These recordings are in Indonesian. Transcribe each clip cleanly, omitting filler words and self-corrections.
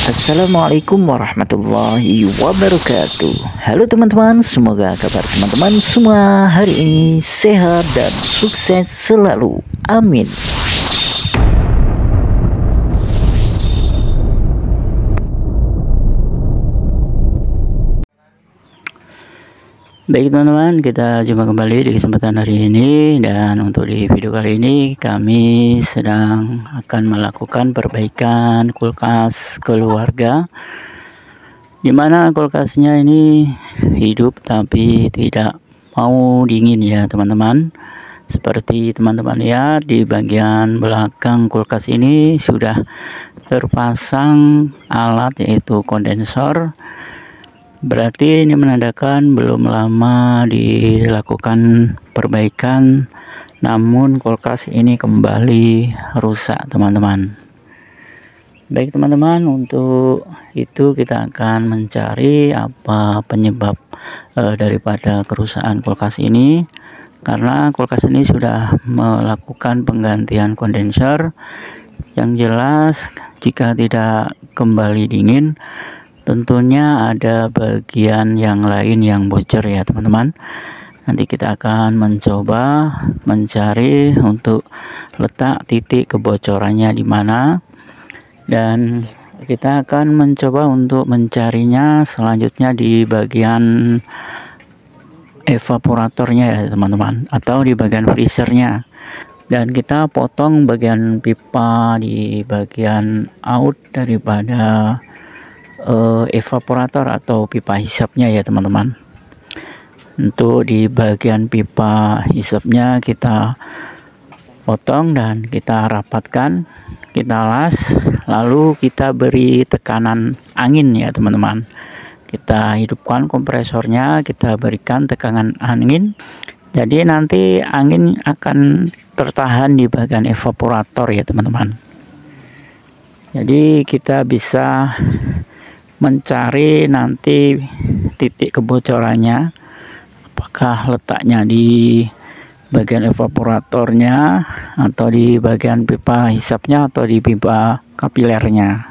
Assalamualaikum warahmatullahi wabarakatuh. Halo teman-teman, semoga kabar teman-teman semua hari ini sehat dan sukses selalu. Amin. Baik teman-teman, kita jumpa kembali di kesempatan hari ini. Dan untuk di video kali ini kami sedang akan melakukan perbaikan kulkas keluarga, dimana kulkasnya ini hidup tapi tidak mau dingin ya teman-teman. Seperti teman-teman lihat, di bagian belakang kulkas ini sudah terpasang alat yaitu kondensor. Berarti ini menandakan belum lama dilakukan perbaikan, namun kulkas ini kembali rusak teman-teman. Baik teman-teman, untuk itu kita akan mencari apa penyebab daripada kerusakan kulkas ini. Karena kulkas ini sudah melakukan penggantian kondensor, yang jelas jika tidak kembali dingin tentunya ada bagian yang lain yang bocor ya teman-teman. Nanti kita akan mencoba mencari untuk letak titik kebocorannya di mana, dan kita akan mencoba untuk mencarinya selanjutnya di bagian evaporatornya ya teman-teman, atau di bagian freezernya. Dan kita potong bagian pipa di bagian out daripada evaporator atau pipa hisapnya ya teman-teman. Untuk di bagian pipa hisapnya kita potong dan kita rapatkan, kita las, lalu kita beri tekanan angin ya teman-teman. Kita hidupkan kompresornya, kita berikan tekanan angin, jadi nanti angin akan tertahan di bagian evaporator ya teman-teman. Jadi kita bisa mencari nanti titik kebocorannya, apakah letaknya di bagian evaporatornya atau di bagian pipa hisapnya atau di pipa kapilernya.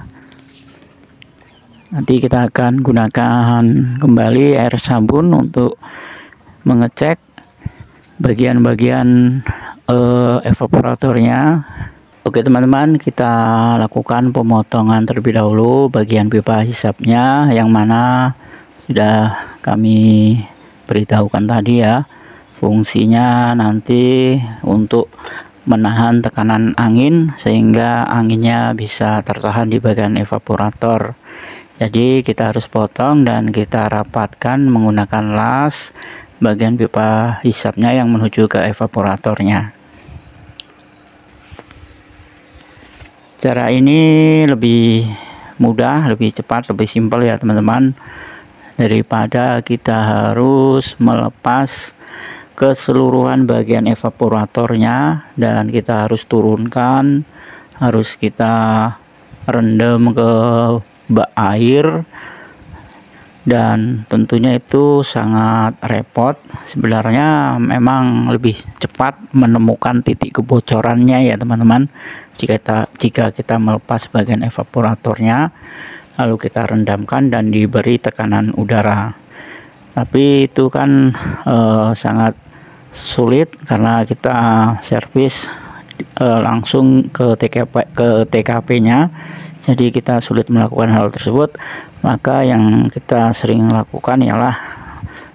Nanti kita akan gunakan kembali air sabun untuk mengecek bagian-bagian evaporatornya. Oke teman-teman, kita lakukan pemotongan terlebih dahulu bagian pipa hisapnya, yang mana sudah kami beritahukan tadi ya. Fungsinya nanti untuk menahan tekanan angin sehingga anginnya bisa tertahan di bagian evaporator. Jadi kita harus potong dan kita rapatkan menggunakan las bagian pipa hisapnya yang menuju ke evaporatornya. Cara ini lebih mudah, lebih cepat, lebih simpel ya teman-teman, daripada kita harus melepas keseluruhan bagian evaporatornya dan kita harus turunkan, harus kita rendam ke bak air, dan tentunya itu sangat repot. Sebenarnya memang lebih cepat menemukan titik kebocorannya ya teman-teman, jika kita melepas bagian evaporatornya lalu kita rendamkan dan diberi tekanan udara. Tapi itu kan sangat sulit karena kita servis langsung ke TKP-nya, jadi kita sulit melakukan hal tersebut. Maka yang kita sering lakukan ialah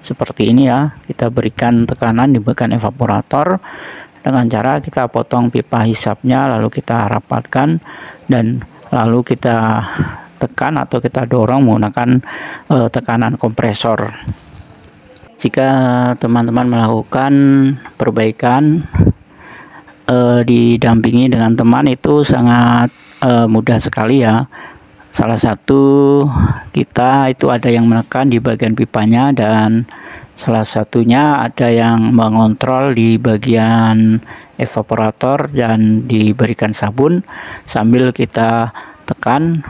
seperti ini ya, kita berikan tekanan di bagian evaporator dengan cara kita potong pipa hisapnya, lalu kita rapatkan dan lalu kita tekan atau kita dorong menggunakan tekanan kompresor. Jika teman-teman melakukan perbaikan didampingi dengan teman, itu sangat mudah sekali ya. Salah satu kita itu ada yang menekan di bagian pipanya, dan salah satunya ada yang mengontrol di bagian evaporator dan diberikan sabun sambil kita tekan.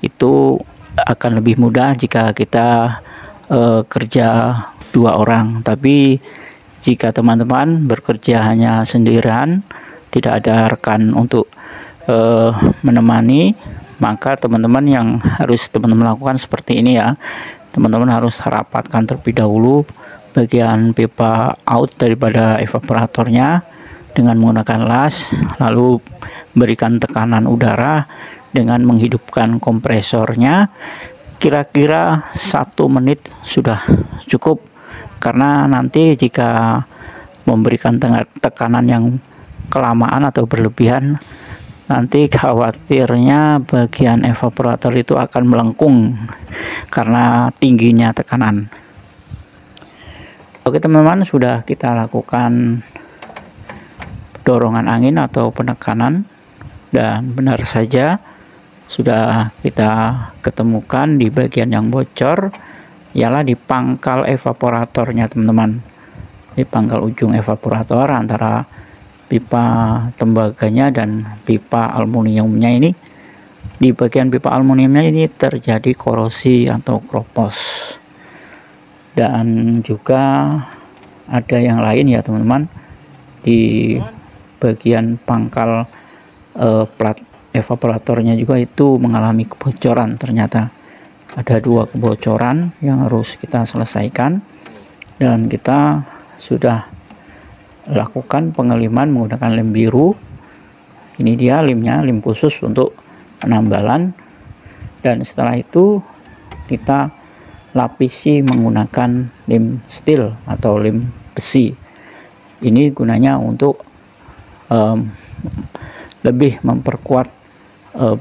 Itu akan lebih mudah jika kita kerja dua orang. Tapi jika teman-teman bekerja hanya sendirian, tidak ada rekan untuk menemani, maka teman-teman yang harus teman-teman lakukan seperti ini ya. Teman-teman harus rapatkan terlebih dahulu bagian pipa out daripada evaporatornya dengan menggunakan las, lalu berikan tekanan udara dengan menghidupkan kompresornya. Kira-kira 1 menit sudah cukup, karena nanti jika memberikan tekanan yang kelamaan atau berlebihan, nanti khawatirnya bagian evaporator itu akan melengkung karena tingginya tekanan. Oke teman-teman, sudah kita lakukan dorongan angin atau penekanan, dan benar saja sudah kita ketemukan di bagian yang bocor ialah di pangkal evaporatornya teman-teman. Di pangkal ujung evaporator antara pipa tembaganya dan pipa aluminiumnya ini, di bagian pipa aluminiumnya ini terjadi korosi atau kropos. Dan juga ada yang lain ya teman-teman, di bagian pangkal plat evaporatornya juga itu mengalami kebocoran. Ternyata ada 2 kebocoran yang harus kita selesaikan, dan kita sudah lakukan pengeliman menggunakan lem biru. Ini dia lemnya, lem khusus untuk penambalan, dan setelah itu kita lapisi menggunakan lem steel atau lem besi. Ini gunanya untuk lebih memperkuat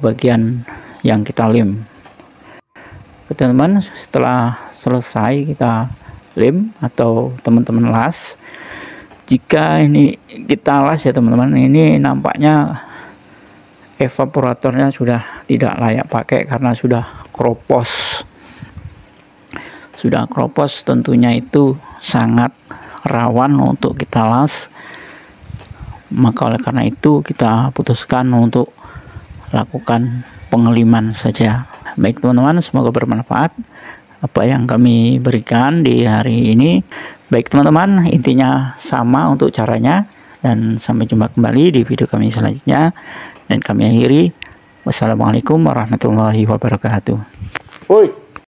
bagian yang kita lem. Teman-teman, setelah selesai kita lem atau teman-teman las, jika ini kita las ya teman-teman, ini nampaknya evaporatornya sudah tidak layak pakai karena sudah kropos. Sudah kropos, tentunya itu sangat rawan untuk kita las. Maka oleh karena itu kita putuskan untuk lakukan pengeliman saja. Baik teman-teman, semoga bermanfaat apa yang kami berikan di hari ini. Baik teman-teman, intinya sama untuk caranya, dan sampai jumpa kembali di video kami selanjutnya. Dan kami akhiri, wassalamualaikum warahmatullahi wabarakatuh.